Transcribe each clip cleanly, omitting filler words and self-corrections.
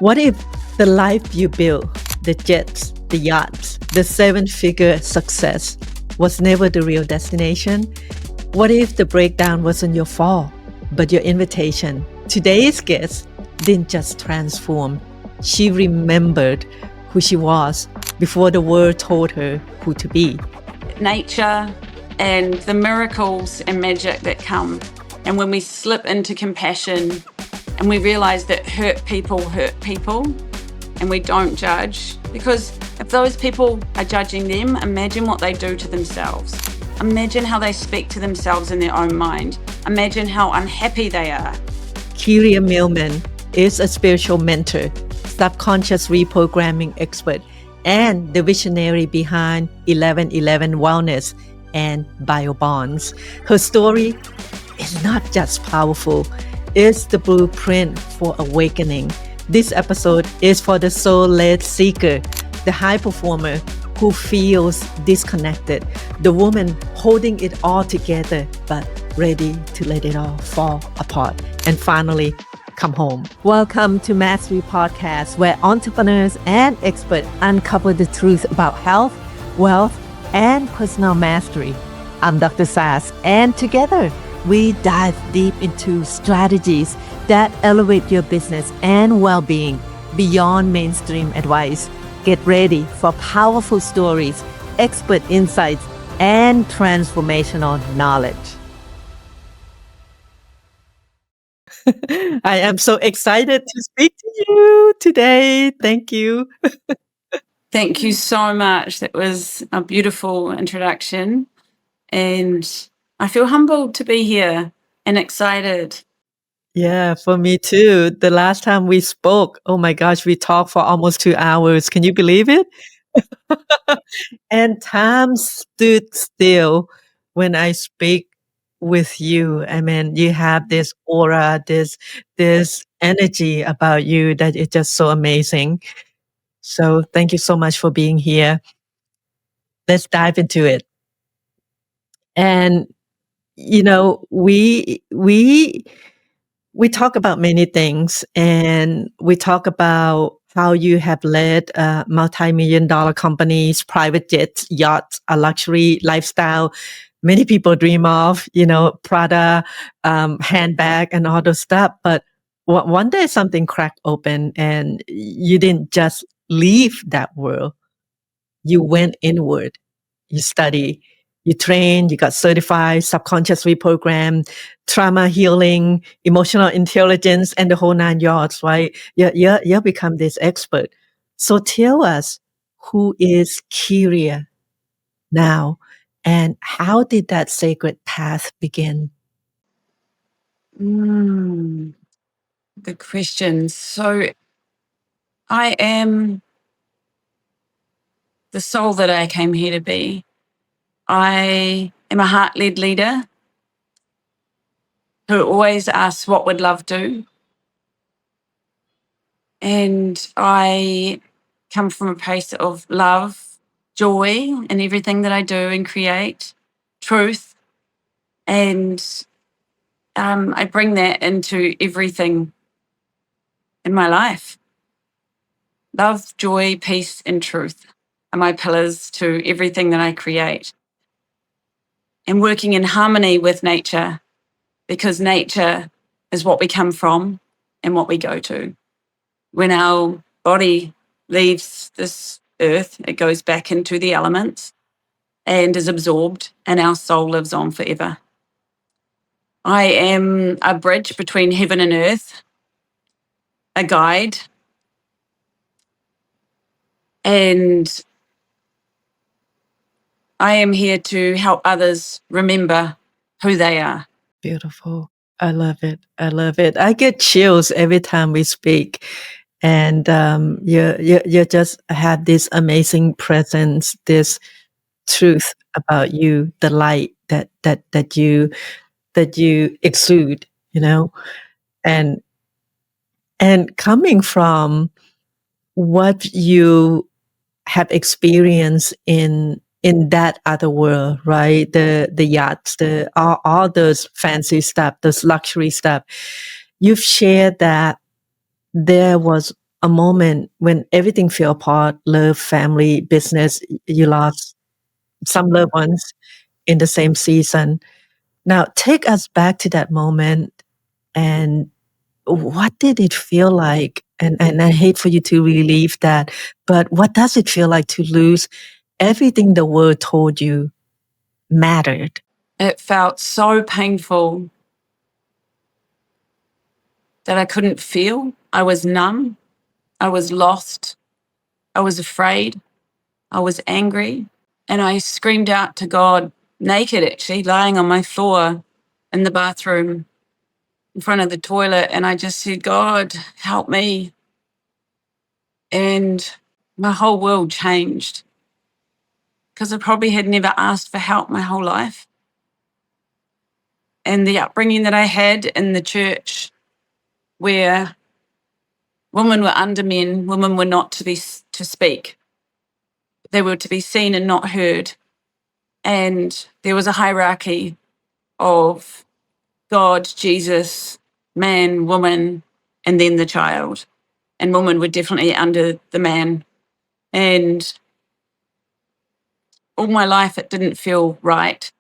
What if the life you built, the jets, the yachts, the seven-figure success was never the real destination? What if the breakdown wasn't your fault, but your invitation? Today's guest didn't just transform. She remembered who she was before the world told her who to be. Nature and the miracles and magic that come. And when we slip into compassion and we realize that hurt people, and we don't judge, because if those people are judging them, imagine what they do to themselves. Imagine how they speak to themselves in their own mind. Imagine how unhappy they are. Kyria Mailman is a spiritual mentor, subconscious reprogramming expert, and the visionary behind 1111 Wellness and BioBonds. Her story is not just powerful, it's the blueprint for awakening. This episode is for the soul-led seeker, the high performer who feels disconnected, the woman holding it all together but ready to let it all fall apart and finally come home. Welcome to Mastery Podcast, where entrepreneurs and experts uncover the truth about health, wealth, and personal mastery. I'm Dr. Sass, and together we dive deep into strategies that elevate your business and well-being beyond mainstream advice. Get ready for powerful stories, expert insights, and transformational knowledge. I am so excited to speak to you today. Thank you. Thank you so much. That was a beautiful introduction. And I feel humbled to be here and excited. Yeah, for me too. The last time we spoke, oh my gosh, we talked for almost 2 hours. Can you believe it? And time stood still when I speak with you. I mean, you have this aura, this energy about you that is just so amazing. So thank you so much for being here. Let's dive into it. And we talk about many things, and we talk about how you have led multi-million dollar companies, private jets, yachts, a luxury lifestyle many people dream of, Prada, handbag and all those stuff. But one day something cracked open and you didn't just leave that world. You went inward. You study, you train, you got certified, subconscious reprogram, trauma healing, emotional intelligence, and the whole nine yards, right? You become this expert. So tell us, who is Kyria now, and how did that sacred path begin? Good question. So I am the soul that I came here to be. I am a heart-led leader who always asks, what would love do? And I come from a place of love, joy in everything that I do and create, truth. And I bring that into everything in my life. Love, joy, peace, and truth are my pillars to everything that I create. And working in harmony with nature, because nature is what we come from and what we go to. When our body leaves this earth, it goes back into the elements and is absorbed, and our soul lives on forever. I am a bridge between heaven and earth, a guide, and I am here to help others remember who they are. Beautiful. I love it. I love it. I get chills every time we speak. And you just have this amazing presence, this truth about you, the light that you exude, and coming from what you have experienced in that other world, right? The yachts, all those fancy stuff, those luxury stuff. You've shared that there was a moment when everything fell apart, love, family, business, you lost some loved ones in the same season. Now, take us back to that moment and what did it feel like? And I hate for you to relieve that, but what does it feel like to lose everything the world told you mattered? It felt so painful that I couldn't feel. I was numb. I was lost. I was afraid. I was angry. And I screamed out to God, naked actually, lying on my floor in the bathroom in front of the toilet. And I just said, God, help me. And my whole world changed because I probably had never asked for help my whole life. And the upbringing that I had in the church, where women were under men, women were not to speak. They were to be seen and not heard. And there was a hierarchy of God, Jesus, man, woman, and then the child. And women were definitely under the man. And all my life, it didn't feel right.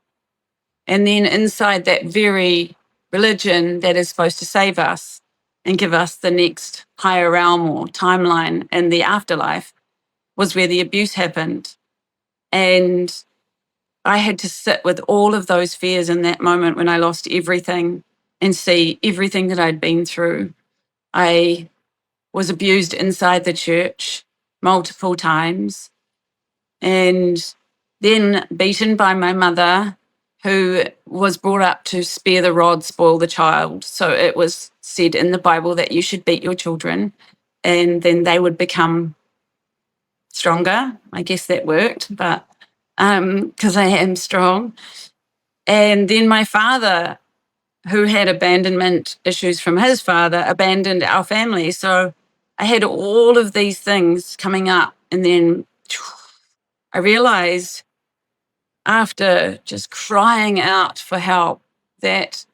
And then inside that very religion that is supposed to save us and give us the next higher realm or timeline in the afterlife was where the abuse happened. And I had to sit with all of those fears in that moment when I lost everything and see everything that I'd been through. I was abused inside the church multiple times and then beaten by my mother, who was brought up to spare the rod, spoil the child. So it was said in the Bible that you should beat your children and then they would become stronger. I guess that worked, but because I am strong. And then my father, who had abandonment issues from his father, abandoned our family. So I had all of these things coming up. And then I realized after just crying out for help that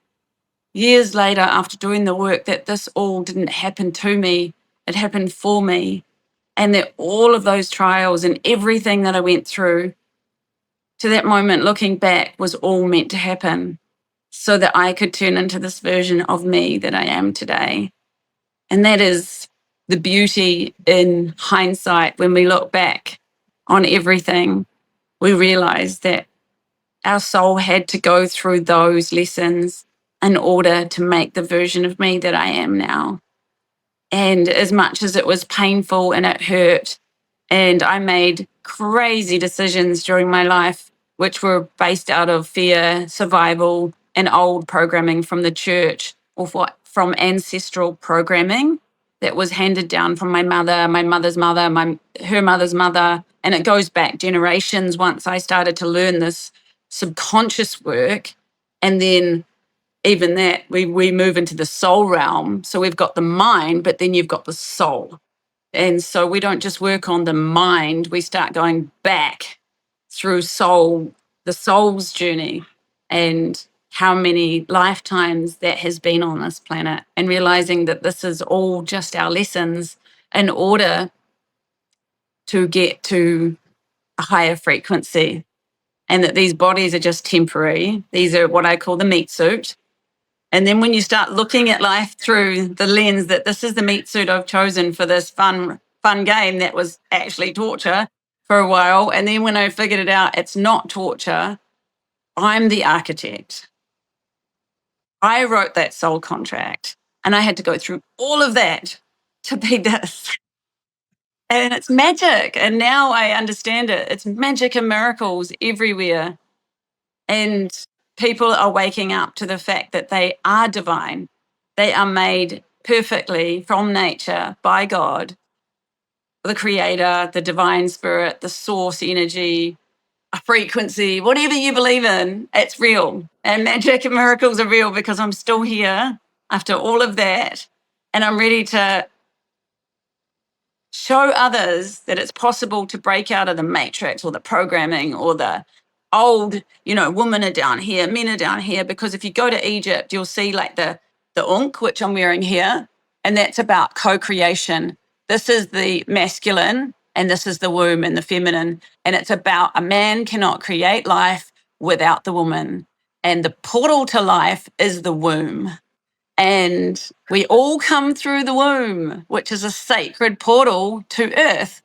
years later, after doing the work, that this all didn't happen to me, it happened for me. And that all of those trials and everything that I went through to that moment, looking back, was all meant to happen so that I could turn into this version of me that I am today. And that is the beauty in hindsight. When we look back on everything, we realize that our soul had to go through those lessons in order to make the version of me that I am now. And as much as it was painful and it hurt, and I made crazy decisions during my life, which were based out of fear, survival, and old programming from the church or from ancestral programming that was handed down from my mother, my mother's mother, her mother's mother. And it goes back generations once I started to learn this subconscious work. And then even that, we move into the soul realm. So we've got the mind, but then you've got the soul. And so we don't just work on the mind, we start going back through the soul's journey and how many lifetimes that has been on this planet, and realizing that this is all just our lessons in order to get to a higher frequency, and that these bodies are just temporary. These are what I call the meat suit. And then when you start looking at life through the lens that this is the meat suit I've chosen for this fun game that was actually torture for a while. And then when I figured it out, it's not torture. I'm the architect. I wrote that soul contract and I had to go through all of that to be this. And it's magic. And now I understand it. It's magic and miracles everywhere. And people are waking up to the fact that they are divine. They are made perfectly from nature by God, the creator, the divine spirit, the source energy, a frequency, whatever you believe in, it's real. And magic and miracles are real because I'm still here after all of that. And I'm ready to show others that it's possible to break out of the matrix or the programming or the old, women are down here, men are down here. Because if you go to Egypt, you'll see like the ankh, which I'm wearing here, and that's about co-creation. this is the masculine and this is the womb and the feminine. And it's about a man cannot create life without the woman. And the portal to life is the womb. And we all come through the womb, which is a sacred portal to earth.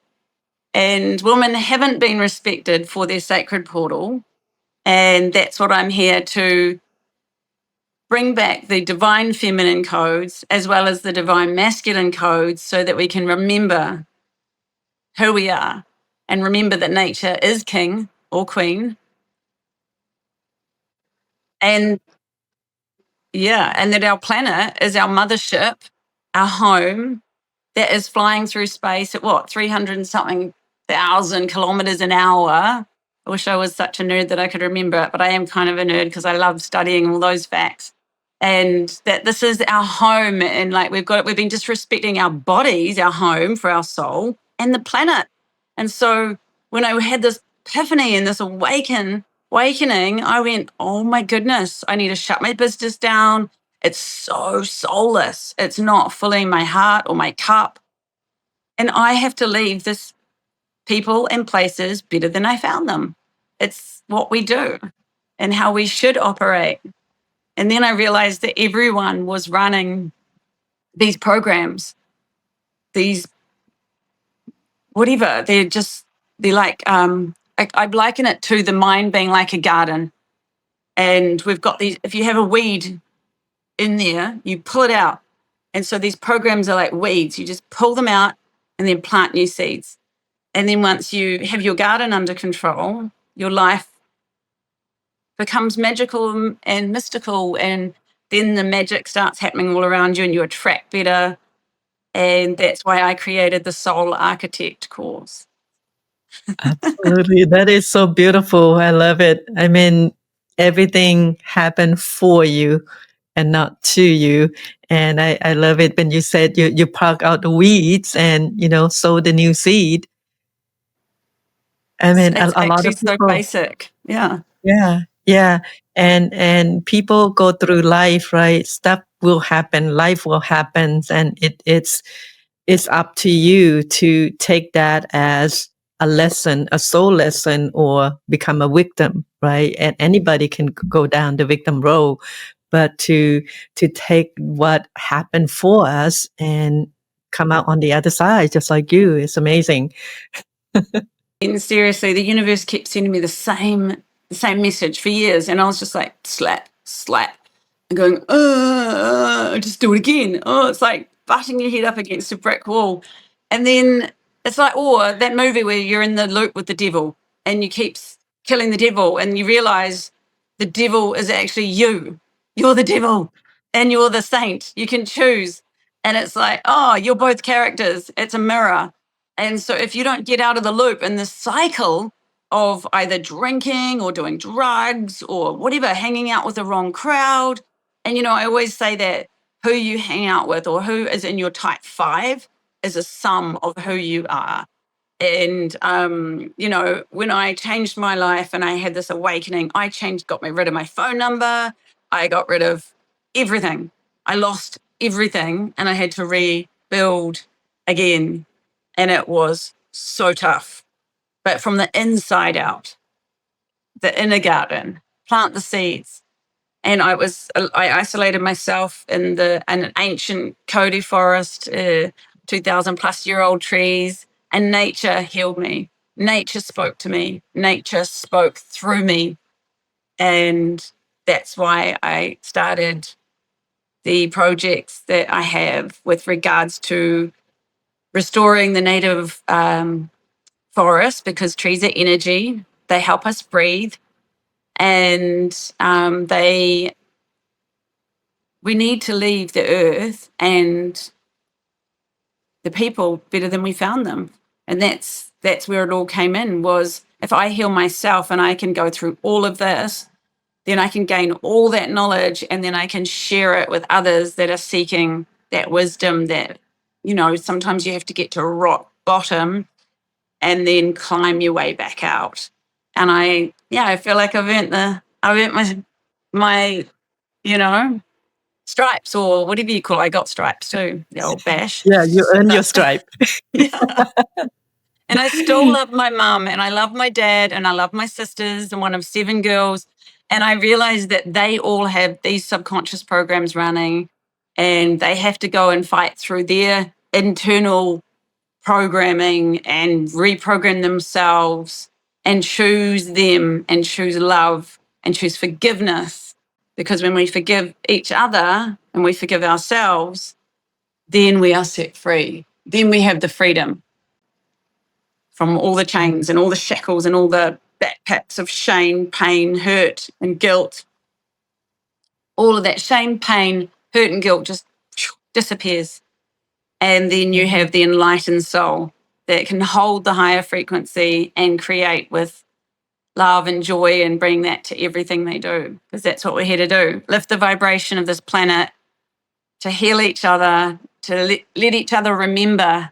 And women haven't been respected for their sacred portal. And that's what I'm here to bring back, the divine feminine codes as well as the divine masculine codes, so that we can remember who we are and remember that nature is king or queen. And yeah, and that our planet is our mothership, our home, that is flying through space at what, 300 and something thousand kilometers an hour. I wish I was such a nerd that I could remember it, but I am kind of a nerd because I love studying all those facts. And that this is our home, and like we've been disrespecting our bodies, our home for our soul, and the planet. And so when I had this epiphany and this awakening, I went, oh my goodness, I need to shut my business down. It's so soulless. It's not filling my heart or my cup. And I have to leave this people and places better than I found them. It's what we do and how we should operate. And then I realized that everyone was running these programs, these whatever. They're like, I liken it to the mind being like a garden. And we've got these, if you have a weed in there, you pull it out. And so these programs are like weeds. You just pull them out and then plant new seeds. And then once you have your garden under control, your life becomes magical and mystical. And then the magic starts happening all around you and you attract better. And that's why I created the Soul Architect course. Absolutely. That is so beautiful. I love it. I mean, everything happened for you and not to you. And I love it when you said you pluck out the weeds and, sow the new seed. I mean, It's a lot actually of so people. basic. Yeah. Yeah, yeah. And people go through life, right? Stuff will happen, life will happen, and it's up to you to take that as a lesson, a soul lesson, or become a victim, right? And anybody can go down the victim road, but to take what happened for us and come out on the other side, just like you, it's amazing. And seriously, the universe kept sending me the same message for years. And I was just like, slap, slap, and going, just do it again. Oh, it's like butting your head up against a brick wall. And then it's like, that movie where you're in the loop with the devil and you keep killing the devil and you realize the devil is actually you. You're the devil and you're the saint. You can choose. And it's like, you're both characters. It's a mirror. And so if you don't get out of the loop and the cycle of either drinking or doing drugs or whatever, hanging out with the wrong crowd. And, I always say that who you hang out with or who is in your type 5 is a sum of who you are. And, when I changed my life and I had this awakening, got rid of my phone number. I got rid of everything. I lost everything and I had to rebuild again. And it was so tough. But from the inside out, the inner garden, plant the seeds. And I isolated myself in an ancient Cody forest, 2,000 plus year old trees, and nature healed me. Nature spoke to me. Nature spoke through me. And that's why I started the projects that I have with regards to restoring the native forest, because trees are energy. They help us breathe. And we need to leave the earth and the people better than we found them. And that's where it all came in, was if I heal myself and I can go through all of this, then I can gain all that knowledge and then I can share it with others that are seeking that wisdom that, sometimes you have to get to rock bottom and then climb your way back out. And I feel like I've earned my, stripes or whatever you call it. I got stripes too, the old bash. Yeah, you earn your But- stripe. yeah. And I still love my mum and I love my dad and I love my sisters and one of 7 girls. And I realized that they all have these subconscious programs running and they have to go and fight through their internal programming and reprogram themselves and choose them and choose love and choose forgiveness. Because when we forgive each other and we forgive ourselves, then we are set free. Then we have the freedom from all the chains and all the shackles and all the backpacks of shame, pain, hurt, and guilt. All of that shame, pain, hurt, and guilt just disappears. And then you have the enlightened soul that can hold the higher frequency and create with love and joy and bring that to everything they do. Because that's what we're here to do. Lift the vibration of this planet, to heal each other, to let each other remember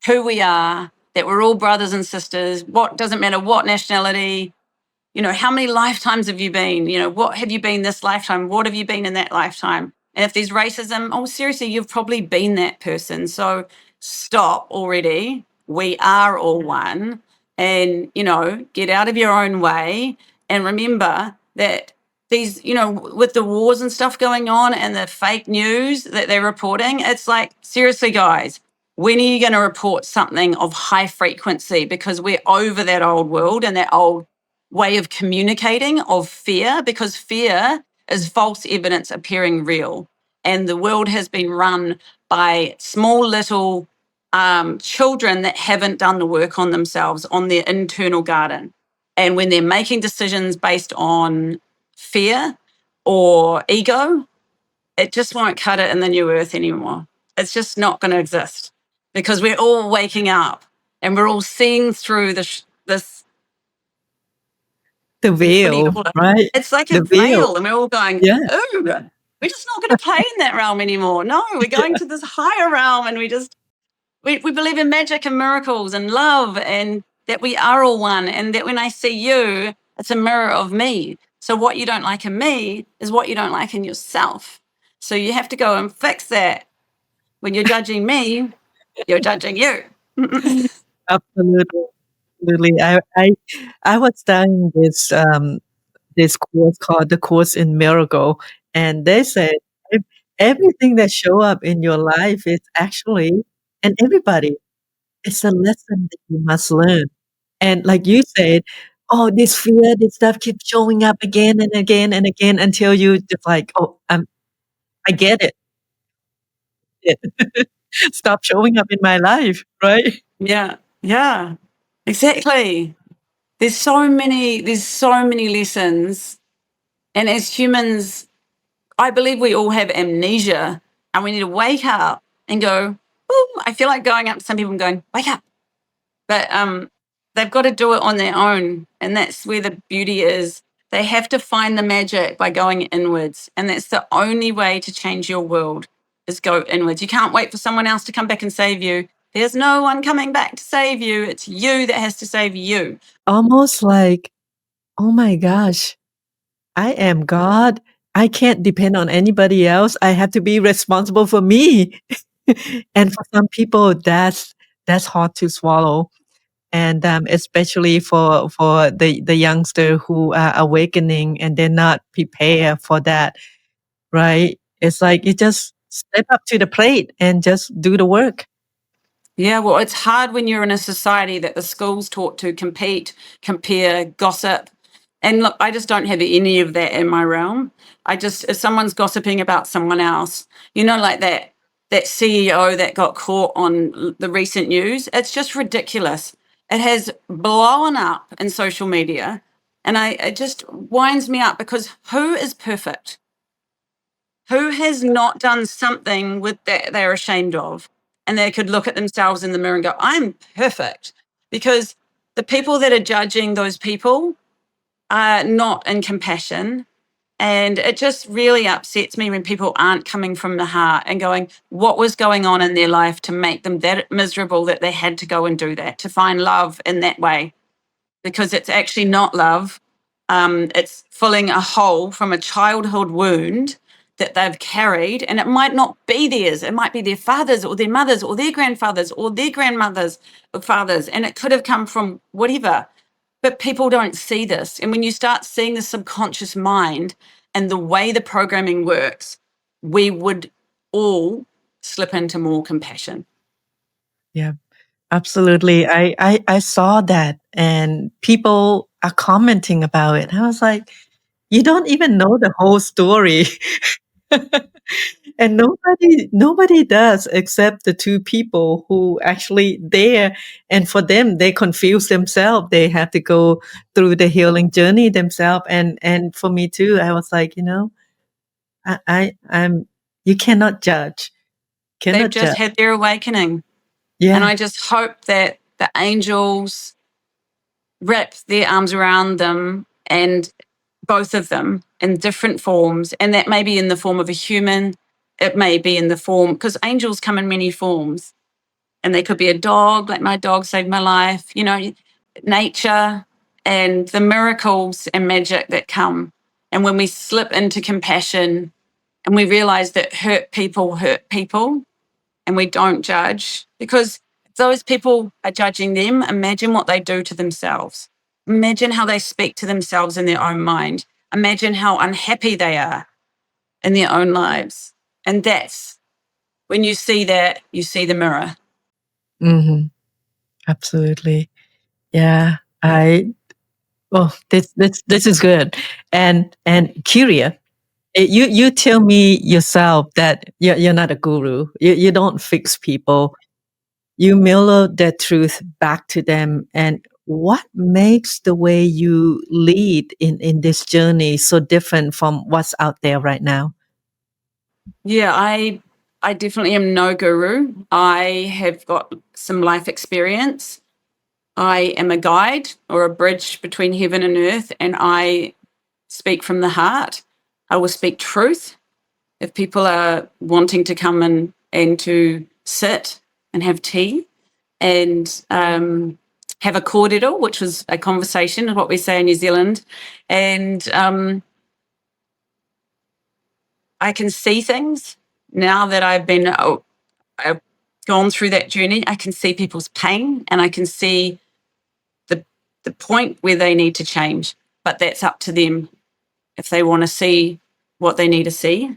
who we are, that we're all brothers and sisters. What doesn't matter what nationality, how many lifetimes have you been? What have you been this lifetime? What have you been in that lifetime? And if there's racism, oh, seriously, you've probably been that person. So stop already. We are all one. And, get out of your own way and remember that these, with the wars and stuff going on and the fake news that they're reporting, it's like, seriously, guys, when are you going to report something of high frequency? Because we're over that old world and that old way of communicating of fear, because fear is false evidence appearing real. And the world has been run by small little children that haven't done the work on themselves, on their internal garden. And when they're making decisions based on fear or ego, it just won't cut it in the new earth anymore. It's just not going to exist because we're all waking up and we're all seeing through this The veil, right? It's like The a veil. veil, and we're all going, Yeah. "Ooh, we're just not going to play in that realm anymore." No, we're going to this higher realm, and we believe in magic and miracles and love, and that we are all one, and that when I see you, it's a mirror of me. So what you don't like in me is what you don't like in yourself. So you have to go and fix that. When you're judging me, you're judging you. Absolutely. Absolutely. I was studying this course called the Course in Miracle, and they said everything that show up in your life is actually, and everybody, it's a lesson that you must learn. And like you said, oh, this fear, this stuff keeps showing up again and again and again until you just like, oh, I get it. Stop showing up in my life, right? Yeah, exactly. There's so many lessons. And as humans, I believe we all have amnesia and we need to wake up and go, oh, I feel like going up to some people and going, wake up. But they've got to do it on their own. And that's where the beauty is. They have to find the magic by going inwards. And that's the only way to change your world is go inwards. You can't wait for someone else to come back and save you. There's no one coming back to save you. It's you that has to save you. Almost like, oh my gosh, I am God. I can't depend on anybody else. I have to be responsible for me. And for some people, that's hard to swallow. And especially for the youngster who are awakening and they're not prepared for that, right? It's like you just step up to the plate and just do the work. Yeah, well, it's hard when you're in a society that the school's taught to compete, compare, gossip. And look, I just don't have any of that in my realm. If someone's gossiping about someone else, like that CEO that got caught on the recent news, it's just ridiculous. It has blown up in social media. And it just winds me up because who is perfect? Who has not done something with that they're ashamed of? And they could look at themselves in the mirror and go, I'm perfect. Because the people that are judging those people are not in compassion. And it just really upsets me when people aren't coming from the heart and going, what was going on in their life to make them that miserable that they had to go and do that, to find love in that way? Because it's actually not love. It's filling a hole from a childhood wound that they've carried, and it might not be theirs. It might be their fathers or their mothers or their grandfathers or their grandmothers or fathers, and it could have come from whatever. But people don't see this. And when you start seeing the subconscious mind and the way the programming works, we would all slip into more compassion. Yeah, absolutely. I saw that, and people are commenting about it. I was like, you don't even know the whole story. And nobody does except the two people who actually there. And for them, they confuse themselves. They have to go through the healing journey themselves. And for me too, I was like, I'm you cannot judge. They've Cannot just judge. had their awakening. And Yeah. I just hope that the angels wrap their arms around them, and both of them in different forms. And that may be in the form of a human. It may be in the form, because angels come in many forms. And they could be a dog, like my dog saved my life, nature and the miracles and magic that come. And when we slip into compassion and we realize that hurt people, and we don't judge, because if those people are judging them, imagine what they do to themselves. Imagine how they speak to themselves in their own mind. Imagine how unhappy they are in their own lives. And that's when you see that, you see the mirror. Hmm. Absolutely. Yeah. This is good. And Kyria, you tell me yourself that you're not a guru. You don't fix people. You mirror the truth back to them. And what makes the way you lead in this journey so different from what's out there right now? Yeah, I definitely am no guru. I have got some life experience. I am a guide or a bridge between heaven and earth, and I speak from the heart. I will speak truth. If people are wanting to come and to sit and have tea and have a kōrero, which was a conversation, what we say in New Zealand, and I can see things now that I've gone through that journey. I can see people's pain, and I can see the point where they need to change. But that's up to them if they want to see what they need to see.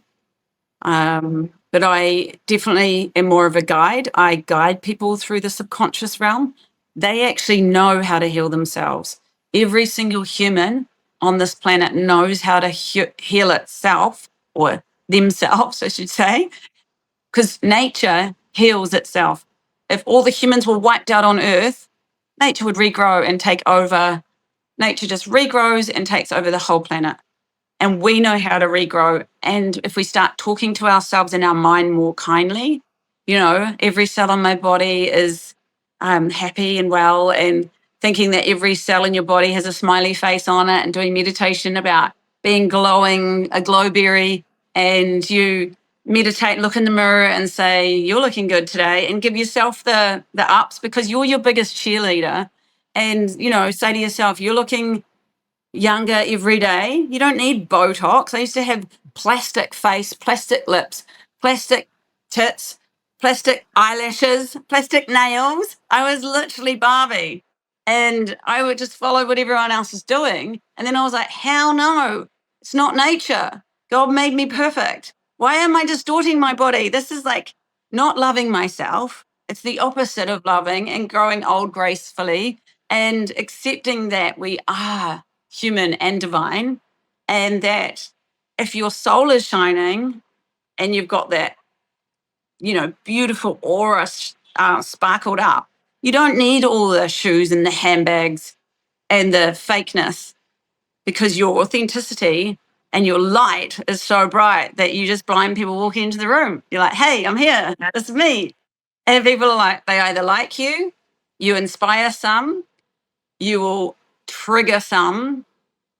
But I definitely am more of a guide. I guide people through the subconscious realm. They actually know how to heal themselves. Every single human on this planet knows how to heal itself, or themselves, I should say, because nature heals itself. If all the humans were wiped out on Earth, nature would regrow and take over. Nature just regrows and takes over the whole planet. And we know how to regrow. And if we start talking to ourselves in our mind more kindly, every cell in my body is happy and well, and thinking that every cell in your body has a smiley face on it, and doing meditation about being glowing, a glowberry, and you meditate, look in the mirror and say, you're looking good today, and give yourself the ups, because you're your biggest cheerleader. And, say to yourself, you're looking younger every day. You don't need Botox. I used to have plastic face, plastic lips, plastic tits, plastic eyelashes, plastic nails. I was literally Barbie. And I would just follow what everyone else is doing. And then I was like, hell no, it's not nature. God made me perfect. Why am I distorting my body? This is like not loving myself. It's the opposite of loving and growing old gracefully, and accepting that we are human and divine, and that if your soul is shining and you've got that, beautiful aura sparkled up, you don't need all the shoes and the handbags and the fakeness, because your authenticity and your light is so bright that you just blind people walking into the room. You're like, hey, I'm here. This is me. And people are like, they either like you, you inspire some, you will trigger some.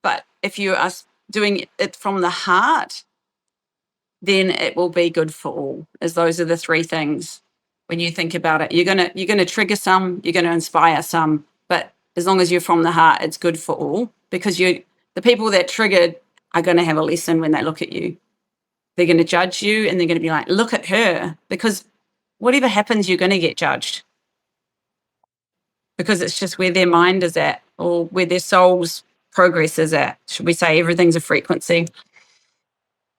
But if you are doing it from the heart, then it will be good for all. As those are the three things. When you think about it, you're gonna trigger some, you're gonna inspire some, but as long as you're from the heart, it's good for all, because the people that triggered are gonna have a lesson when they look at you. They're going to judge you, and they're going to be like, look at her, because whatever happens, you're going to get judged, because it's just where their mind is at, or where their soul's progress is at. Should we say everything's a frequency?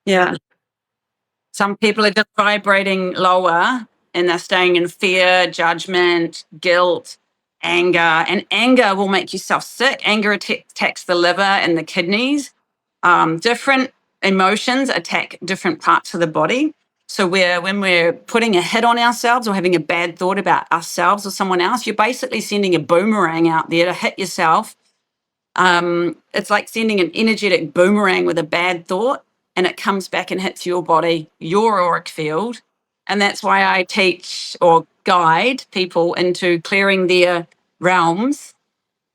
Yeah. Some people are just vibrating lower, and they're staying in fear, judgment, guilt, anger. And anger will make yourself sick. Anger attacks the liver and the kidneys. Different emotions attack different parts of the body. So when we're putting a hit on ourselves or having a bad thought about ourselves or someone else, you're basically sending a boomerang out there to hit yourself. It's like sending an energetic boomerang with a bad thought, and it comes back and hits your body, your auric field. And that's why I teach or guide people into clearing their realms,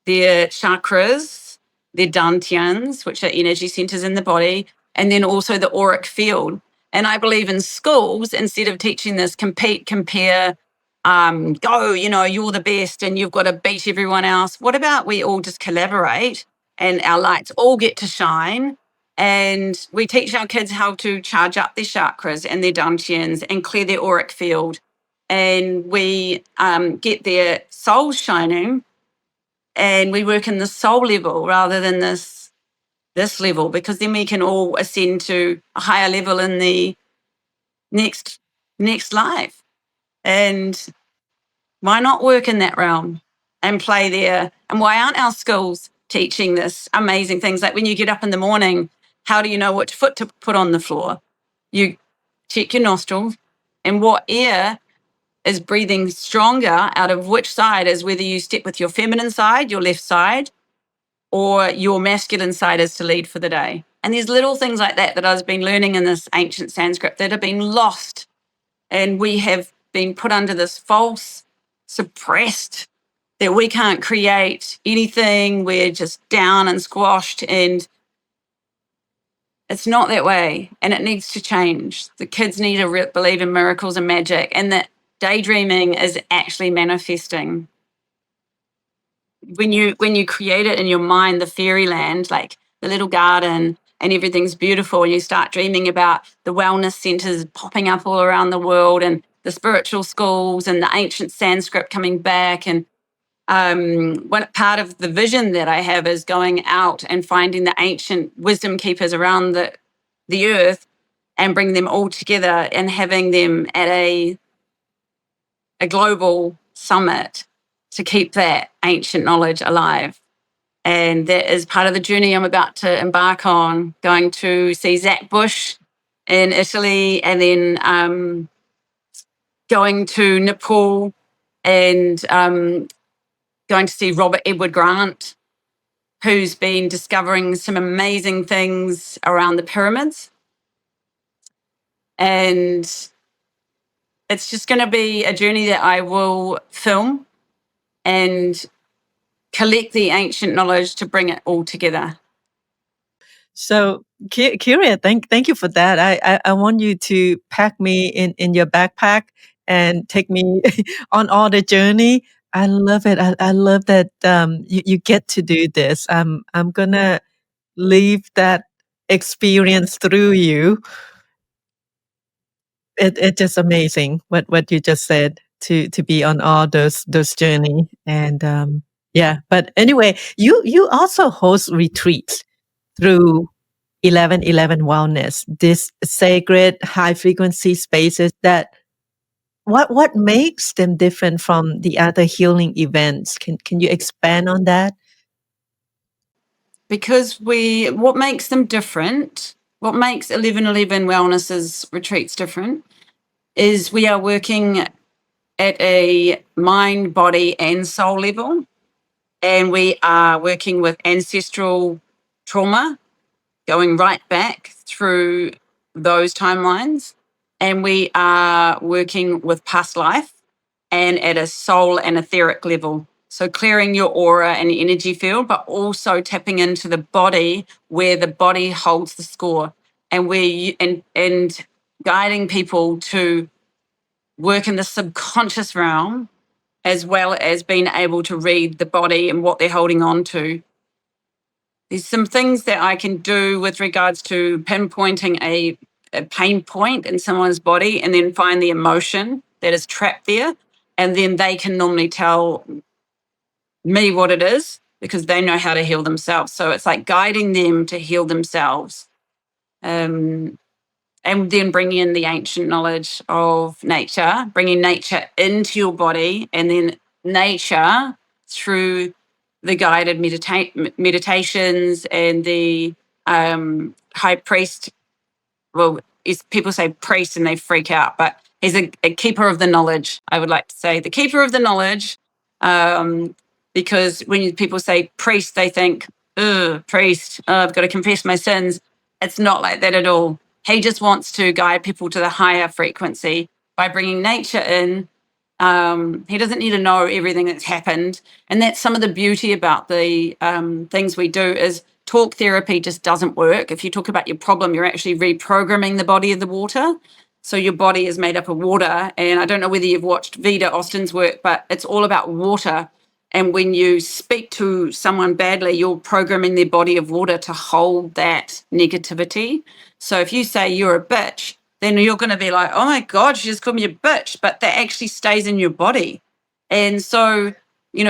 their chakras, their dantians, which are energy centers in the body, and then also the auric field. And I believe in schools, instead of teaching this compete, compare, go, you're the best and you've got to beat everyone else. What about we all just collaborate and our lights all get to shine, and we teach our kids how to charge up their chakras and their dantians and clear their auric field, and we get their souls shining, and we work in the soul level rather than this level, because then we can all ascend to a higher level in the next life. And why not work in that realm and play there? And why aren't our schools teaching this amazing things? Like when you get up in the morning, how do you know which foot to put on the floor? You check your nostrils, and what air is breathing stronger out of which side is whether you step with your feminine side, your left side, or your masculine side is to lead for the day. And there's little things like that I've been learning in this ancient Sanskrit that have been lost. And we have been put under this false, suppressed, that we can't create anything. We're just down and squashed. And it's not that way. And it needs to change. The kids need to believe in miracles and magic, and that daydreaming is actually manifesting. When you create it in your mind, the fairyland, like the little garden, and everything's beautiful, and you start dreaming about the wellness centers popping up all around the world, and the spiritual schools, and the ancient Sanskrit coming back. And one part of the vision that I have is going out and finding the ancient wisdom keepers around the earth, and bring them all together and having them at a global summit to keep that ancient knowledge alive. And that is part of the journey I'm about to embark on, going to see Zach Bush in Italy, and then going to Nepal, and going to see Robert Edward Grant, who's been discovering some amazing things around the pyramids. And it's just going to be a journey that I will film and collect the ancient knowledge to bring it all together. So, Kyria, thank you for that. I want you to pack me in your backpack and take me on all the journey. I love it. I love that you get to do this. I'm gonna leave that experience through you. It's just amazing what you just said, to be on all those journey. And yeah. But anyway, you also host retreats through 1111 Wellness, this sacred high frequency spaces that what makes them different from the other healing events? Can you expand on that? Because what makes them different, what makes 1111 Wellness's retreats different, is we are working at a mind, body, and soul level. And we are working with ancestral trauma, going right back through those timelines. And we are working with past life, and at a soul and etheric level. So clearing your aura and energy field, but also tapping into the body, where the body holds the score, and and guiding people to work in the subconscious realm, as well as being able to read the body and what they're holding on to. There's some things that I can do with regards to pinpointing a a pain point in someone's body and then find the emotion that is trapped there. And then they can normally tell me what it is because they know how to heal themselves. So it's like guiding them to heal themselves. And then bringing in the ancient knowledge of nature, bringing nature into your body, and then nature through the guided meditations and the high priest. Well, people say priest and they freak out, but he's a keeper of the knowledge. I would like to say the keeper of the knowledge, because when people say priest, they think, priest, I've got to confess my sins. It's not like that at all. He just wants to guide people to the higher frequency by bringing nature in. He doesn't need to know everything that's happened. And that's some of the beauty about the things we do is talk therapy just doesn't work. If you talk about your problem, you're actually reprogramming the body of the water. So your body is made up of water. And I don't know whether you've watched Vida Austin's work, but it's all about water. And when you speak to someone badly, you're programming their body of water to hold that negativity. So if you say you're a bitch, then you're going to be like, oh my God, she just called me a bitch. But that actually stays in your body. And so,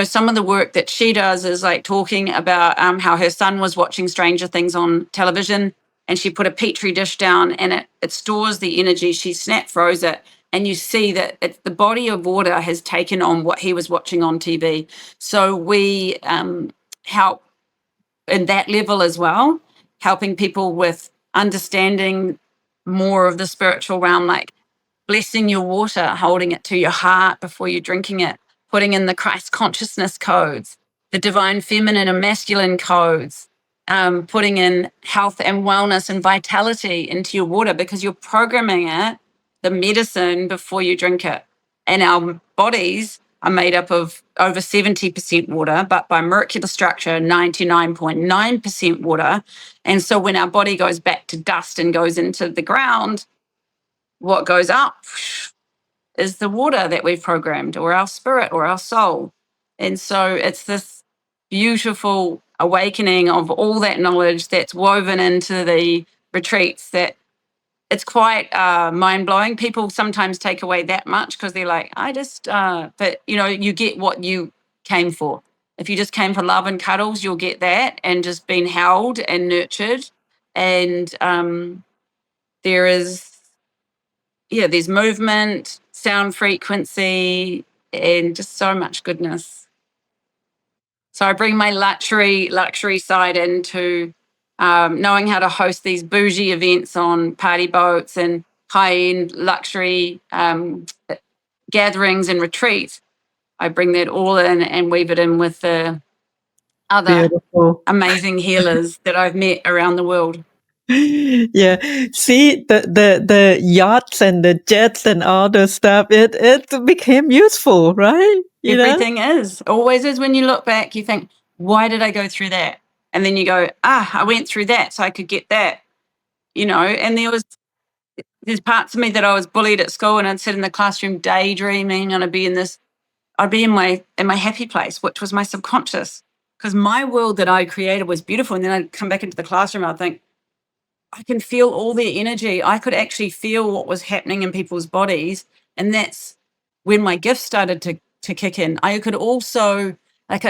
some of the work that she does is like talking about how her son was watching Stranger Things on television and she put a petri dish down and it stores the energy. She snap froze it. And you see that the body of water has taken on what he was watching on TV. So we help in that level as well, helping people with understanding more of the spiritual realm, like blessing your water, holding it to your heart before you're drinking it, putting in the Christ consciousness codes, the divine feminine and masculine codes, putting in health and wellness and vitality into your water because you're programming it, the medicine, before you drink it. And our bodies are made up of over 70% water, but by molecular structure, 99.9% water. And so when our body goes back to dust and goes into the ground, what goes up is the water that we've programmed, or our spirit, or our soul. And so it's this beautiful awakening of all that knowledge that's woven into the retreats that it's quite mind-blowing. People sometimes take away that much because they're like, but you get what you came for. If you just came for love and cuddles, you'll get that and just being held and nurtured. And there's movement, sound frequency, and just so much goodness. So I bring my luxury side into knowing how to host these bougie events on party boats and high-end luxury gatherings and retreats. I bring that all in and weave it in with the other Beautiful. amazing healers that I've met around the world. Yeah. See, the yachts and the jets and all the stuff, it became useful, right? Everything is. Always is. When you look back, you think, why did I go through that? And then you go, I went through that so I could get that, and there's parts of me that I was bullied at school and I'd sit in the classroom daydreaming and I'd be in my happy place, which was my subconscious, because my world that I created was beautiful. And then I'd come back into the classroom, I'd think, I can feel all their energy. I could actually feel what was happening in people's bodies. And that's when my gifts started to kick in. I could also,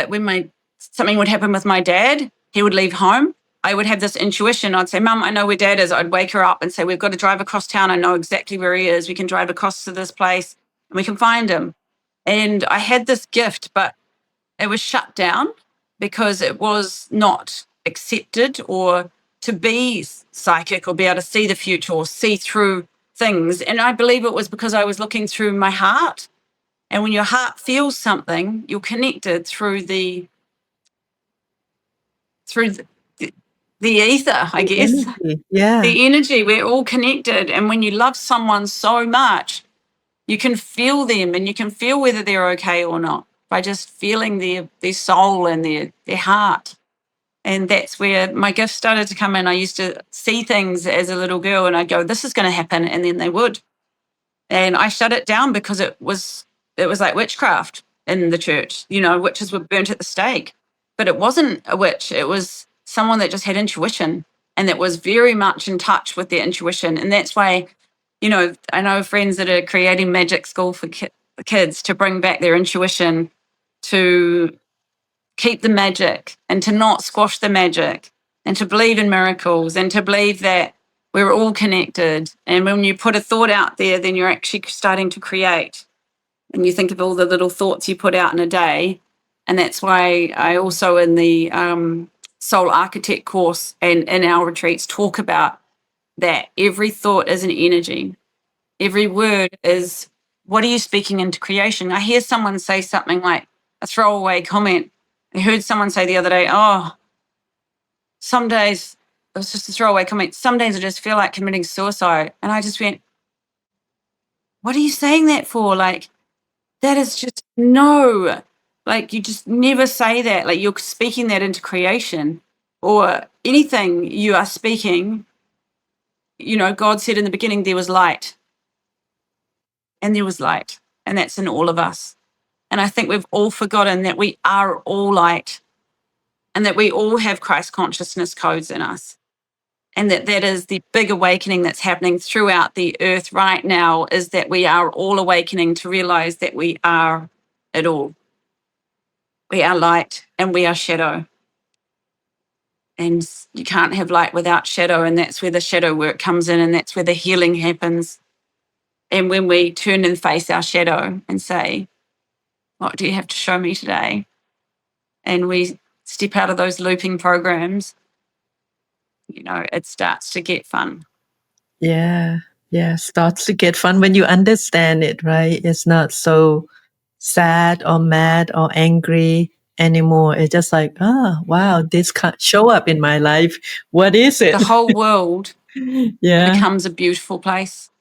when something would happen with my dad, he would leave home. I would have this intuition. I'd say, Mum, I know where Dad is. I'd wake her up and say, we've got to drive across town. I know exactly where he is. We can drive across to this place and we can find him. And I had this gift, but it was shut down because it was not accepted or to be psychic or be able to see the future or see through things. And I believe it was because I was looking through my heart. And when your heart feels something, you're connected through the ether, I guess. Energy. Yeah. The energy, we're all connected. And when you love someone so much, you can feel them and you can feel whether they're okay or not by just feeling their soul and their heart. And that's where my gifts started to come in. I used to see things as a little girl and I'd go, this is going to happen. And then they would. And I shut it down because it was like witchcraft in the church. Witches were burnt at the stake. But it wasn't a witch. It was someone that just had intuition and that was very much in touch with their intuition. And that's why, I know friends that are creating magic school for kids to bring back their intuition, to keep the magic and to not squash the magic, and to believe in miracles and to believe that we're all connected. And when you put a thought out there, then you're actually starting to create. And you think of all the little thoughts you put out in a day. And that's why I also, in the Soul Architect course and in our retreats, talk about that every thought is an energy. Every word is, what are you speaking into creation? I hear someone say something like a throwaway comment. I heard someone say the other day, some days, it was just a throwaway comment, some days I just feel like committing suicide. And I just went, what are you saying that for? Like, that is just no. Like, you just never say that. Like, you're speaking that into creation, or anything you are speaking. God said in the beginning there was light, and there was light, and that's in all of us. And I think we've all forgotten that we are all light, and that we all have Christ consciousness codes in us. And that is the big awakening that's happening throughout the earth right now, is that we are all awakening to realize that we are it all. We are light and we are shadow. And you can't have light without shadow, and that's where the shadow work comes in, and that's where the healing happens. And when we turn and face our shadow and say, what do you have to show me today? And we step out of those looping programs, it starts to get fun. Yeah. Starts to get fun when you understand it, right? It's not so sad or mad or angry anymore. It's just like, wow, this can't show up in my life. What is it? The whole world Yeah. becomes a beautiful place,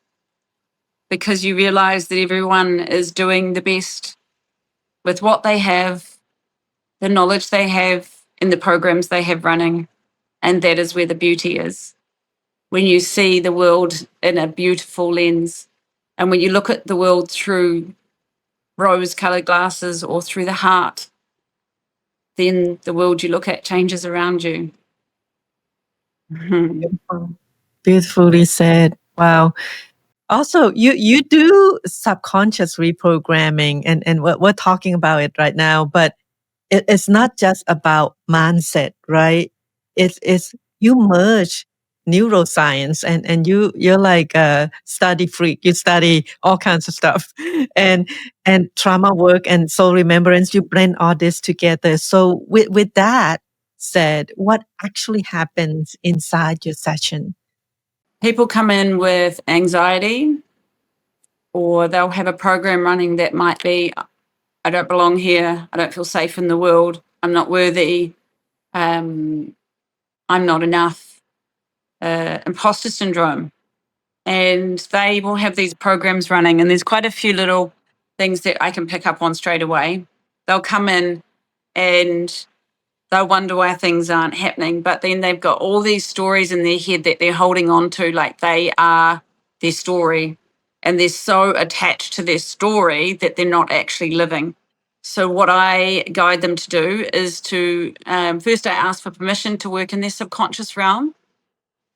because you realize that everyone is doing the best with what they have, the knowledge they have, and the programs they have running. And that is where the beauty is. When you see the world in a beautiful lens, and when you look at the world through rose-colored glasses or through the heart, then the world you look at changes around you. Beautifully said. Wow. Also, you do subconscious reprogramming, and we're talking about it right now, but it's not just about mindset, right? It's you merge neuroscience, and you're like a study freak. You study all kinds of stuff, and trauma work and soul remembrance. You blend all this together. So with that said, what actually happens inside your session? People come in with anxiety, or they'll have a program running that might be, I don't belong here, I don't feel safe in the world, I'm not worthy, I'm not enough, imposter syndrome. And they will have these programs running, and there's quite a few little things that I can pick up on straight away. They'll come in and they'll wonder why things aren't happening, but then they've got all these stories in their head that they're holding on to, like they are their story, and they're so attached to their story that they're not actually living. So what I guide them to do is to, first I ask for permission to work in their subconscious realm,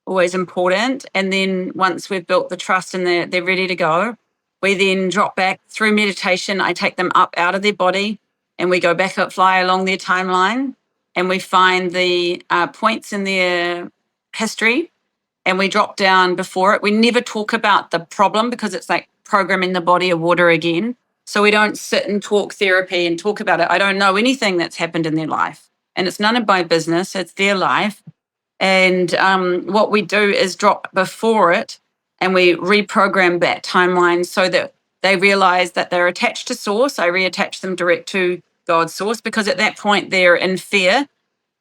always important. And then once we've built the trust and they're ready to go, we then drop back through meditation. I take them up out of their body, and we go back up, fly along their timeline, and we find the points in their history, and we drop down before it. We never talk about the problem, because it's like programming the body of water again. So we don't sit and talk therapy and talk about it. I don't know anything that's happened in their life, and it's none of my business. It's their life. And what we do is drop before it, and we reprogram that timeline so that they realize that they're attached to source. I reattach them direct to God's source, because at that point they're in fear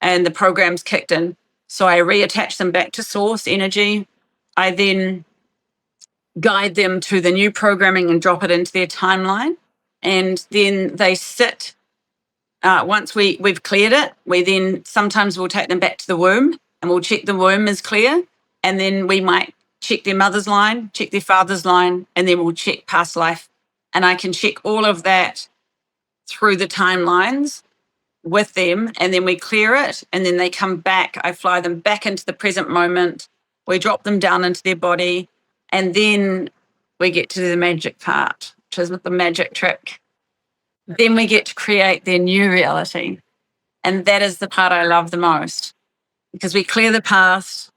and the program's kicked in. So I reattach them back to source energy. I then guide them to the new programming and drop it into their timeline. And then they sit. Once we've cleared it, we then sometimes we'll take them back to the womb, and we'll check the womb is clear. And then we might check their mother's line, check their father's line, and then we'll check past life. And I can check all of that through the timelines. with them, and then we clear it, and then they come back. I fly them back into the present moment. We drop them down into their body, and then we get to the magic part, which is with the magic trick. Then we get to create their new reality. And that is the part I love the most, because we clear the past,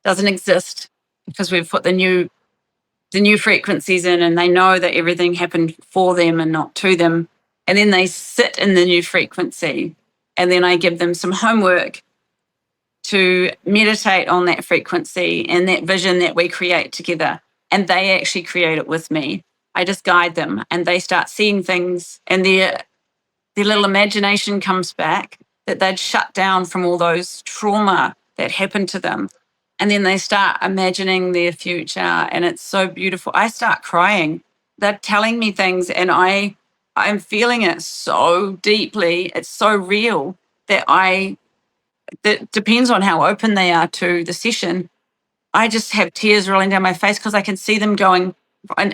doesn't exist, because we've put the new frequencies in, and they know that everything happened for them and not to them. And then they sit in the new frequency. And then I give them some homework to meditate on that frequency and that vision that we create together. And they actually create it with me. I just guide them, and they start seeing things, and their little imagination comes back that they'd shut down from all those trauma that happened to them. And then they start imagining their future, and it's so beautiful. I start crying. They're telling me things, and I'm feeling it so deeply. It's so real that that depends on how open they are to the session. I just have tears rolling down my face because I can see them going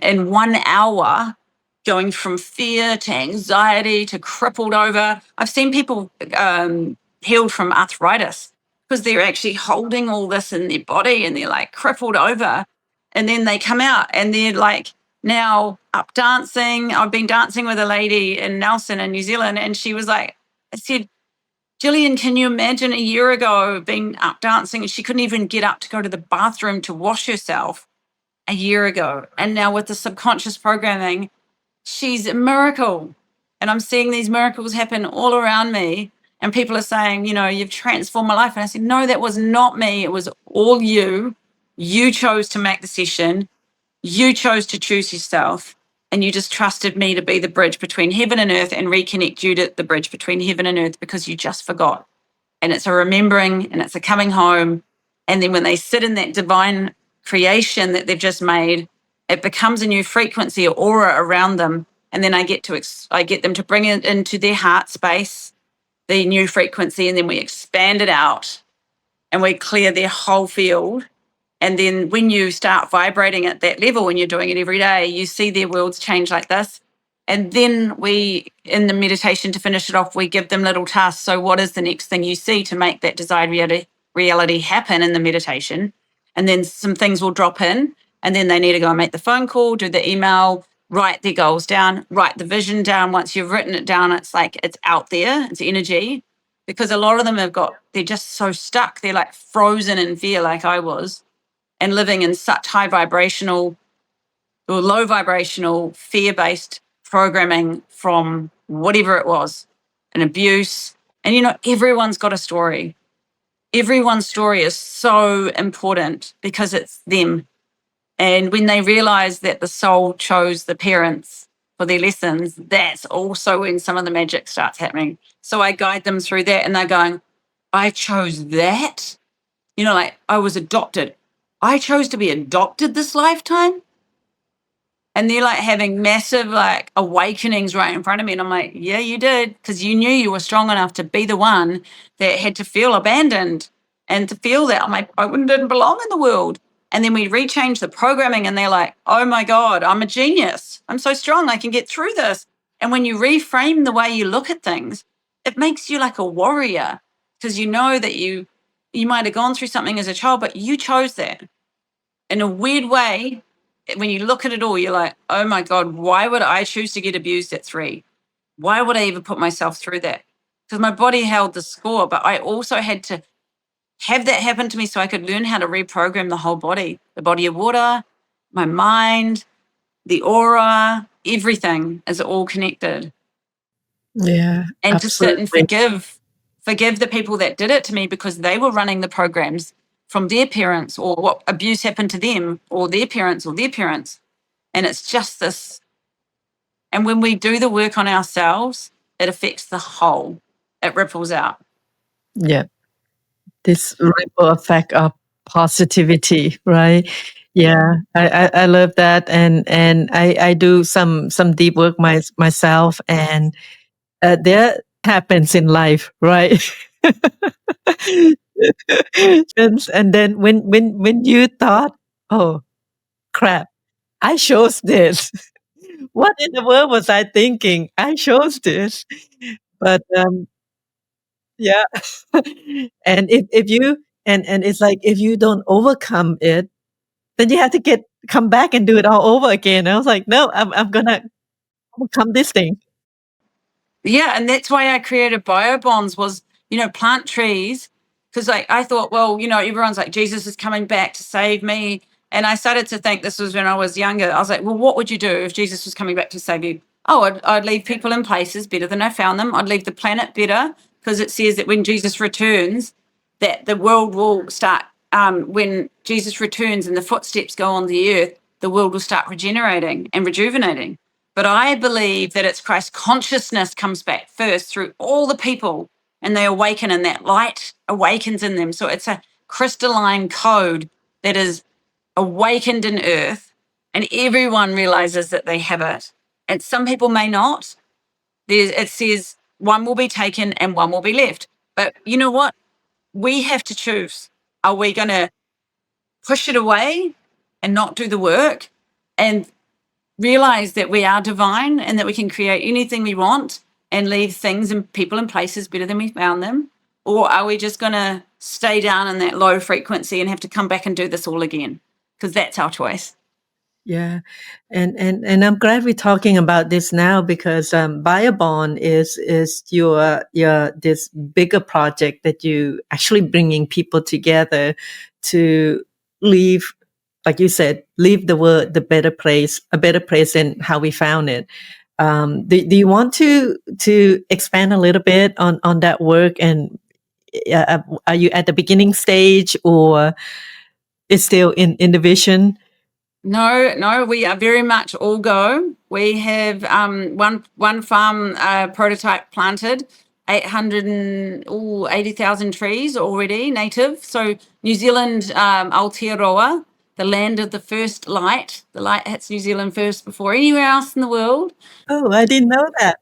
in 1 hour, going from fear to anxiety to crippled over. I've seen people healed from arthritis because they're actually holding all this in their body, and they're like crippled over. And then they come out and they're like now up dancing. I've been dancing with a lady in Nelson in New Zealand, and she was like, I said, Gillian, can you imagine a year ago being up dancing, and she couldn't even get up to go to the bathroom to wash herself a year ago. And now with the subconscious programming, she's a miracle. And I'm seeing these miracles happen all around me. And people are saying, you've transformed my life. And I said, no, that was not me. It was all you. You chose to make the session. You chose to choose yourself. And you just trusted me to be the bridge between heaven and earth and reconnect you to the bridge between heaven and earth, because you just forgot. And it's a remembering, and it's a coming home. And then when they sit in that divine creation that they've just made, it becomes a new frequency or aura around them. And then I get them to bring it into their heart space, the new frequency, and then we expand it out and we clear their whole field. And then when you start vibrating at that level, when you're doing it every day, you see their worlds change like this. And then we, in the meditation to finish it off, we give them little tasks. So what is the next thing you see to make that desired reality happen in the meditation? And then some things will drop in, and then they need to go and make the phone call, do the email, write their goals down, write the vision down. Once you've written it down, it's like it's out there, it's energy. Because a lot of them they're just so stuck. They're like frozen in fear, like I was, and living in such high vibrational or low vibrational fear-based programming from whatever it was, an abuse. And everyone's got a story. Everyone's story is so important because it's them. And when they realize that the soul chose the parents for their lessons, that's also when some of the magic starts happening. So I guide them through that, and they're going, I chose that? Like I was adopted. I chose to be adopted this lifetime? And they're like having massive like awakenings right in front of me. And I'm like, yeah, you did, because you knew you were strong enough to be the one that had to feel abandoned and to feel that I didn't belong in the world. And then we rechange the programming, and they're like, oh my God, I'm a genius. I'm so strong. I can get through this. And when you reframe the way you look at things, it makes you like a warrior, because you know that you might have gone through something as a child, but you chose that. In a weird way, when you look at it all, you're like, oh my God, why would I choose to get abused at 3? Why would I even put myself through that? Because my body held the score, but I also had to have that happen to me so I could learn how to reprogram the whole body, the body of water, my mind, the aura, everything is all connected. Yeah, And to sit and absolutely. forgive the people that did it to me, because they were running the programs from their parents, or what abuse happened to them, or their parents or their parents. And it's just this. And when we do the work on ourselves, it affects the whole. It ripples out. Yeah, this ripple effect of positivity, right? Yeah, I love that, and I do some deep work myself, and that happens in life, right? And then when you thought, oh crap, I chose this. What in the world was I thinking? I chose this, but Yeah. And if you and it's like if you don't overcome it, then you have to come back and do it all over again. I was like, no, I'm gonna overcome this thing. Yeah, and that's why I created BioBonds was, plant trees because I thought, well, everyone's like, Jesus is coming back to save me. And I started to think this was when I was younger. I was like, well, what would you do if Jesus was coming back to save you? Oh, I'd leave people in places better than I found them. I'd leave the planet better because it says that when Jesus returns, that the world will start, when Jesus returns and the footsteps go on the earth, the world will start regenerating and rejuvenating. But I believe that it's Christ consciousness comes back first through all the people and they awaken and that light awakens in them. So it's a crystalline code that is awakened in earth and everyone realizes that they have it. And some people may not. It says one will be taken and one will be left. But you know what? We have to choose. Are we going to push it away and not do the work and realize that we are divine and that we can create anything we want and leave things and people and places better than we found them? Or are we just going to stay down in that low frequency and have to come back and do this all again? Because that's our choice. Yeah, and I'm glad we're talking about this now because BioBond is your this bigger project that you actually bringing people together to leave, like you said, leave the world a better place than how we found it. Do you want to expand a little bit on that work and are you at the beginning stage or is still in the vision? No, we are very much all go. We have one farm prototype planted, 80,000 trees already native. So New Zealand, Aotearoa, the land of the first light. The light hits New Zealand first before anywhere else in the world. Oh, I didn't know that.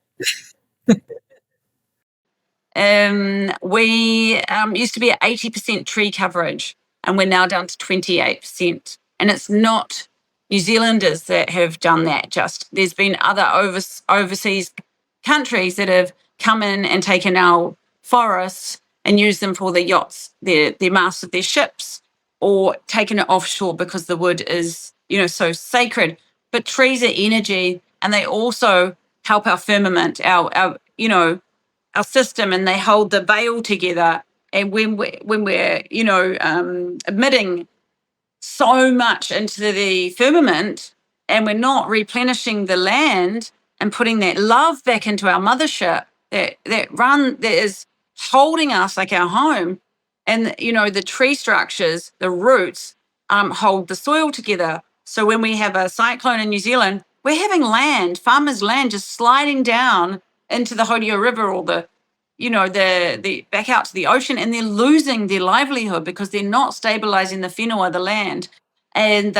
We used to be at 80% tree coverage, and we're now down to 28%. And it's not New Zealanders that have done that. Just there's been other overseas countries that have come in and taken our forests and used them for their yachts, their masts of their ships, or taken it offshore because the wood is so sacred. But trees are energy, and they also help our firmament, our system, and they hold the veil together. And when we're emitting so much into the firmament and we're not replenishing the land and putting that love back into our mothership that is holding us like our home, and the tree structures, the roots, hold the soil together. So when we have a cyclone in New Zealand, we're having farmers' land just sliding down into the Hodeo River or the back out to the ocean, and they're losing their livelihood because they're not stabilizing the whenua, the land. And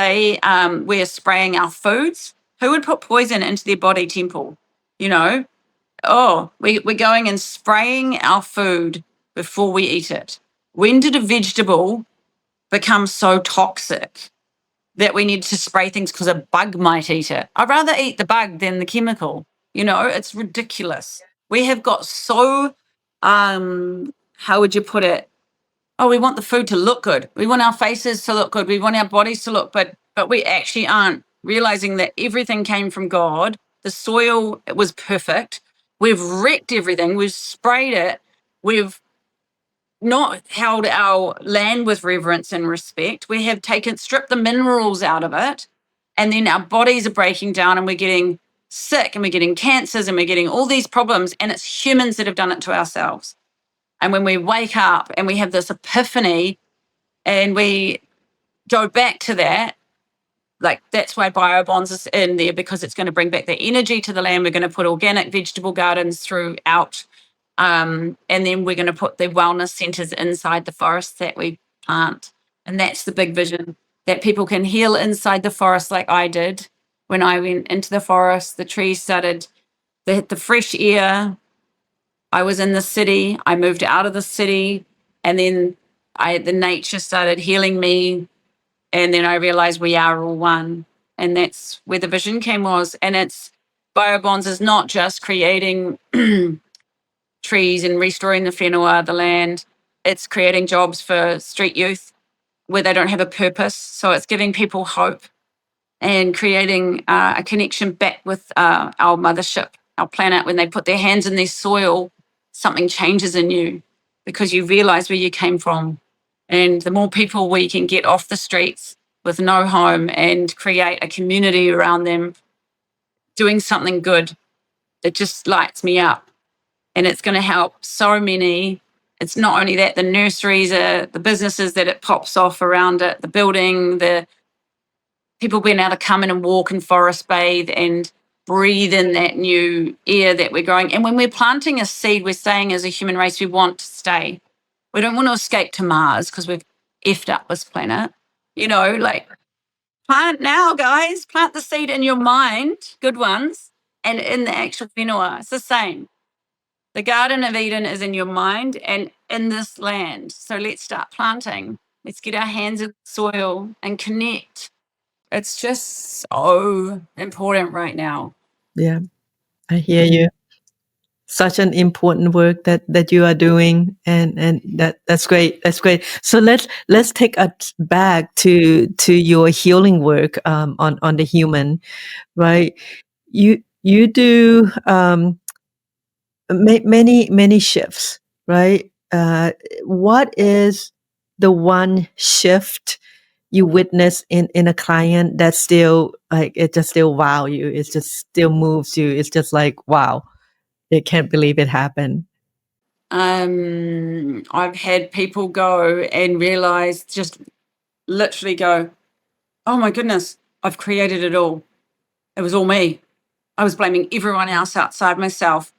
we're spraying our foods. Who would put poison into their body temple? We're going and spraying our food before we eat it. When did a vegetable become so toxic that we need to spray things because a bug might eat it? I'd rather eat the bug than the chemical. It's ridiculous. We have got so, how would you put it? Oh, we want the food to look good. We want our faces to look good. We want our bodies to look, but we actually aren't realizing that everything came from God. The soil was perfect. We've wrecked everything. We've sprayed it. We've not held our land with reverence and respect. We have stripped the minerals out of it. And then our bodies are breaking down and we're getting sick and we're getting cancers and we're getting all these problems. And it's humans that have done it to ourselves. And when we wake up and we have this epiphany and we go back to that, like that's why BioBonds is in there, because it's going to bring back the energy to the land. We're going to put organic vegetable gardens throughout. And then we're going to put the wellness centers inside the forests that we plant. And that's the big vision, that people can heal inside the forest like I did. When I went into the forest, the trees started, they hit the fresh air. I was in the city. I moved out of the city. And then the nature started healing me. And then I realized we are all one. And that's where the vision came was. And BioBonds is not just creating trees and restoring the whenua, the land. It's creating jobs for street youth where they don't have a purpose. So it's giving people hope and creating a connection back with our mothership, our planet. When they put their hands in their soil, something changes in you because you realize where you came from. And the more people we can get off the streets with no home and create a community around them doing something good, it just lights me up. And it's going to help so many. It's not only that, the nurseries, the businesses that it pops off around it, the building, the people being able to come in and walk and forest bathe and breathe in that new air that we're growing. And when we're planting a seed, we're saying as a human race, we want to stay. We don't want to escape to Mars because we've effed up this planet. Like plant now, guys. Plant the seed in your mind, good ones, and in the actual whenua. It's the same. The Garden of Eden is in your mind and in this land. So let's start planting. Let's get our hands in the soil and connect. It's just so important right now. Yeah, I hear you. Such an important work that you are doing, and that's great. That's great. So let's take us back to your healing work on the human, right? You do many shifts, right? What is the one shift you witness in a client that still, like, it just still wow you? It just still moves you. It's just like, wow, I can't believe it happened. I've had people go and realize, just literally go, oh my goodness, I've created it all. It was all me. I was blaming everyone else outside myself.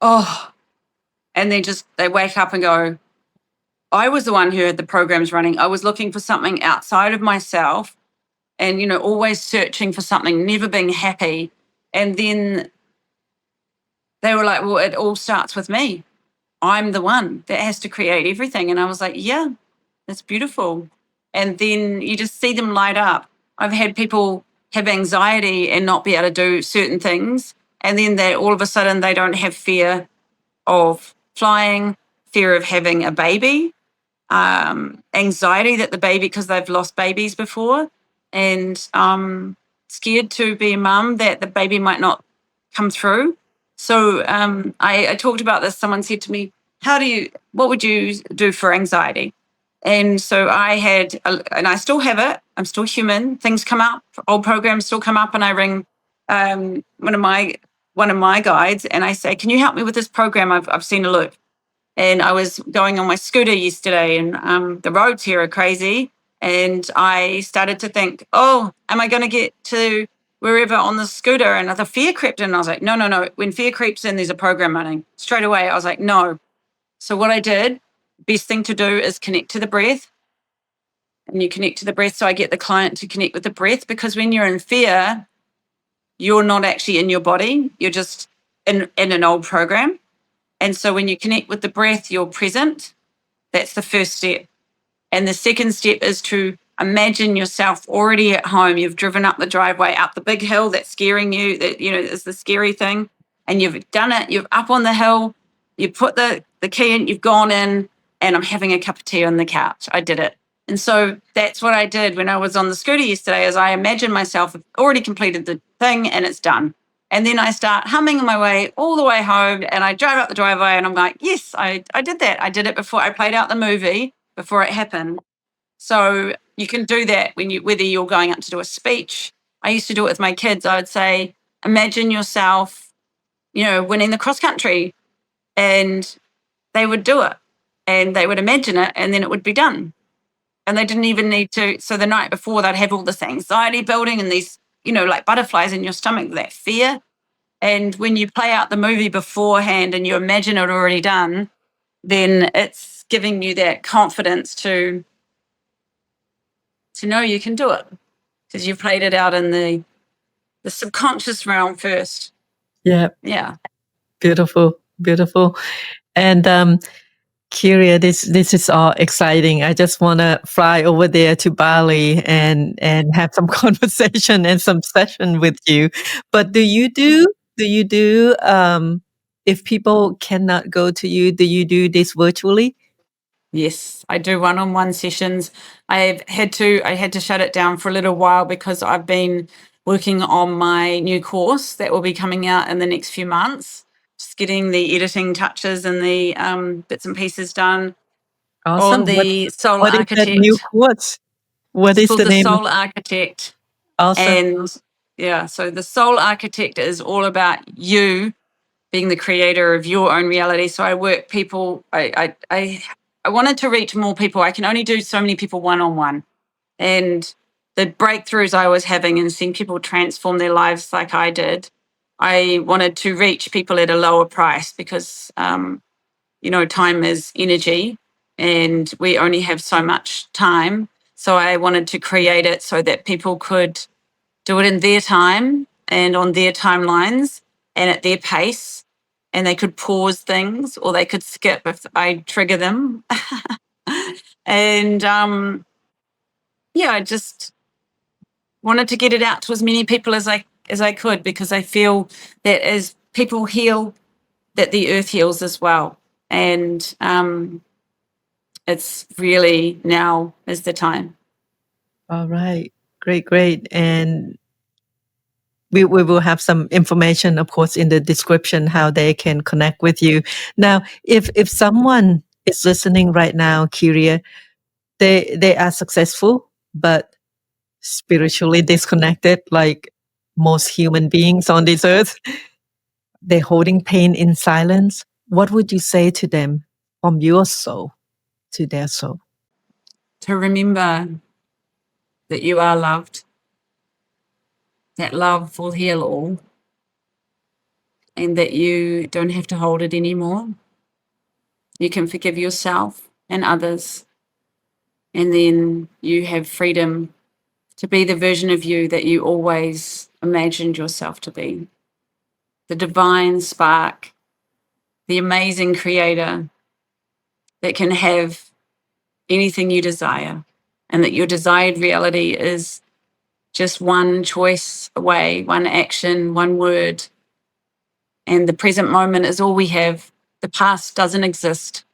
Oh, and they wake up and go, I was the one who had the programs running. I was looking for something outside of myself and, always searching for something, never being happy. And then they were like, well, it all starts with me. I'm the one that has to create everything. And I was like, yeah, that's beautiful. And then you just see them light up. I've had people have anxiety and not be able to do certain things. And then all of a sudden they don't have fear of flying, fear of having a baby, anxiety that the baby, because they've lost babies before, and scared to be a mum that the baby might not come through. So I talked about this. Someone said to me, what would you do for anxiety? And so I had, and I still have it. I'm still human. Things come up, old programs still come up, and I ring one of my guides and I say, can you help me with this program? I've seen a loop. And I was going on my scooter yesterday, and the roads here are crazy. And I started to think, oh, am I going to get to wherever on the scooter? And the fear crept in. And I was like, no. When fear creeps in, there's a program running. Straight away, I was like, no. So what I did, best thing to do is connect to the breath. And you connect to the breath. So I get the client to connect with the breath, because when you're in fear, you're not actually in your body. You're just in an old program. And so when you connect with the breath, you're present. That's the first step. And the second step is to imagine yourself already at home. You've driven up the driveway, up the big hill that's scaring you, that, is the scary thing. And you've done it. You're up on the hill. You put the key in, you've gone in, and I'm having a cup of tea on the couch. I did it. And so that's what I did when I was on the scooter yesterday, is I imagined myself already completed the thing and it's done. And then I start humming my way all the way home, and I drive up the driveway and I'm like, yes, I did that. I did it before I played out the movie, before it happened. So you can do that whether you're going up to do a speech. I used to do it with my kids. I would say, imagine yourself, winning the cross country, and they would do it and they would imagine it, and then it would be done. And they didn't even need to. So the night before, they'd have all this anxiety building and these, like butterflies in your stomach, that fear. And when you play out the movie beforehand and you imagine it already done, then it's giving you that confidence to know you can do it, because you've played it out in the subconscious realm first. Yeah. Beautiful. And Kyria, this is all exciting. I just want to fly over there to Bali and have some conversation and some session with you. But do you do if people cannot go to you, do you do this virtually? Yes, I do one-on-one sessions. I had to shut it down for a little while because I've been working on my new course that will be coming out in the next few months. Just getting the editing touches and the bits and pieces done on Awesome. the Soul What is that new Architect. course? What It's is called the the name? Soul Architect. Awesome. And yeah, so the Soul Architect is all about you being the creator of your own reality. So I work people. I wanted to reach more people. I can only do so many people one-on-one, and the breakthroughs I was having and seeing people transform their lives like I did, I wanted to reach people at a lower price because time is energy, and we only have so much time. So I wanted to create it so that people could do it in their time and on their timelines and at their pace. And they could pause things or they could skip if I trigger them. And I just wanted to get it out to as many people as I could, because I feel that as people heal, that the earth heals as well. And it's really now is the time. All right. Great. And we will have some information, of course, in the description how they can connect with you. Now, if someone is listening right now, Kyria, they are successful, but spiritually disconnected, like most human beings on this earth. They're holding pain in silence. What would you say to them from your soul to their soul? To remember that you are loved, that love will heal all, and that you don't have to hold it anymore. You can forgive yourself and others, and then you have freedom to be the version of you that you always imagined yourself to be. The divine spark, the amazing creator that can have anything you desire, and that your desired reality is just one choice away, one action, one word. And the present moment is all we have. The past doesn't exist,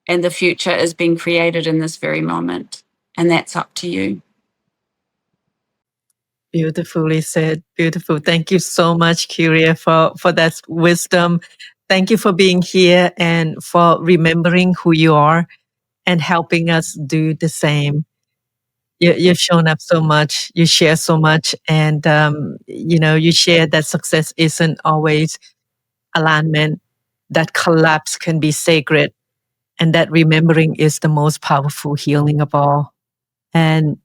and the future is being created in this very moment. And that's up to you. Beautifully said. Beautiful. Thank you so much, Kyria, for that wisdom. Thank you for being here and for remembering who you are and helping us do the same. You've shown up so much. You share so much, and you share that success isn't always alignment. That collapse can be sacred, and that remembering is the most powerful healing of all. And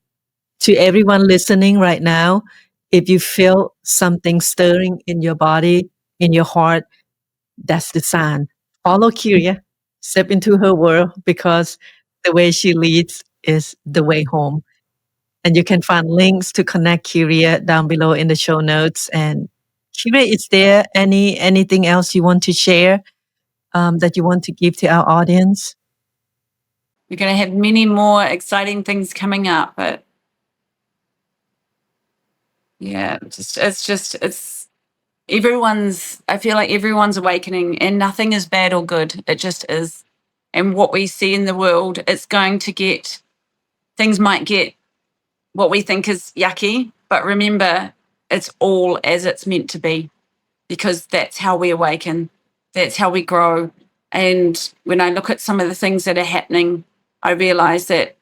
to everyone listening right now, if you feel something stirring in your body, in your heart, that's the sign. Follow Kyria, step into her world, because the way she leads is the way home. And you can find links to connect Kyria down below in the show notes. And Kyria, is there anything else you want to share that you want to give to our audience? We're going to have many more exciting things coming up, but yeah, I feel like everyone's awakening, and nothing is bad or good. It just is. And what we see in the world, things might get what we think is yucky, but remember, it's all as it's meant to be, because that's how we awaken. That's how we grow. And when I look at some of the things that are happening, I realize that,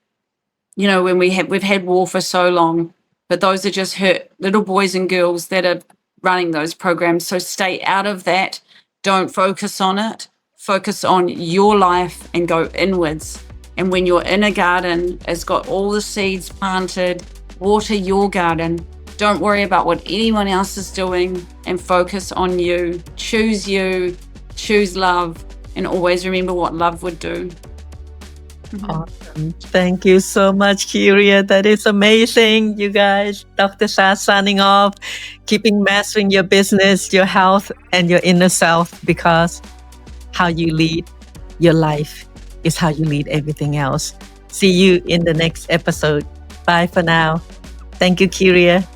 when we've had war for so long, but those are just hurt little boys and girls that are running those programs. So stay out of that. Don't focus on it. Focus on your life and go inwards. And when your inner garden has got all the seeds planted, water your garden. Don't worry about what anyone else is doing, and focus on you. Choose love, and always remember what love would do. Awesome. Thank you so much, Kyria. That is amazing, you guys. Dr. Sa signing off, keeping mastering your business, your health, and your inner self, because how you lead your life is how you lead everything else. See you in the next episode. Bye for now. Thank you, Kyria.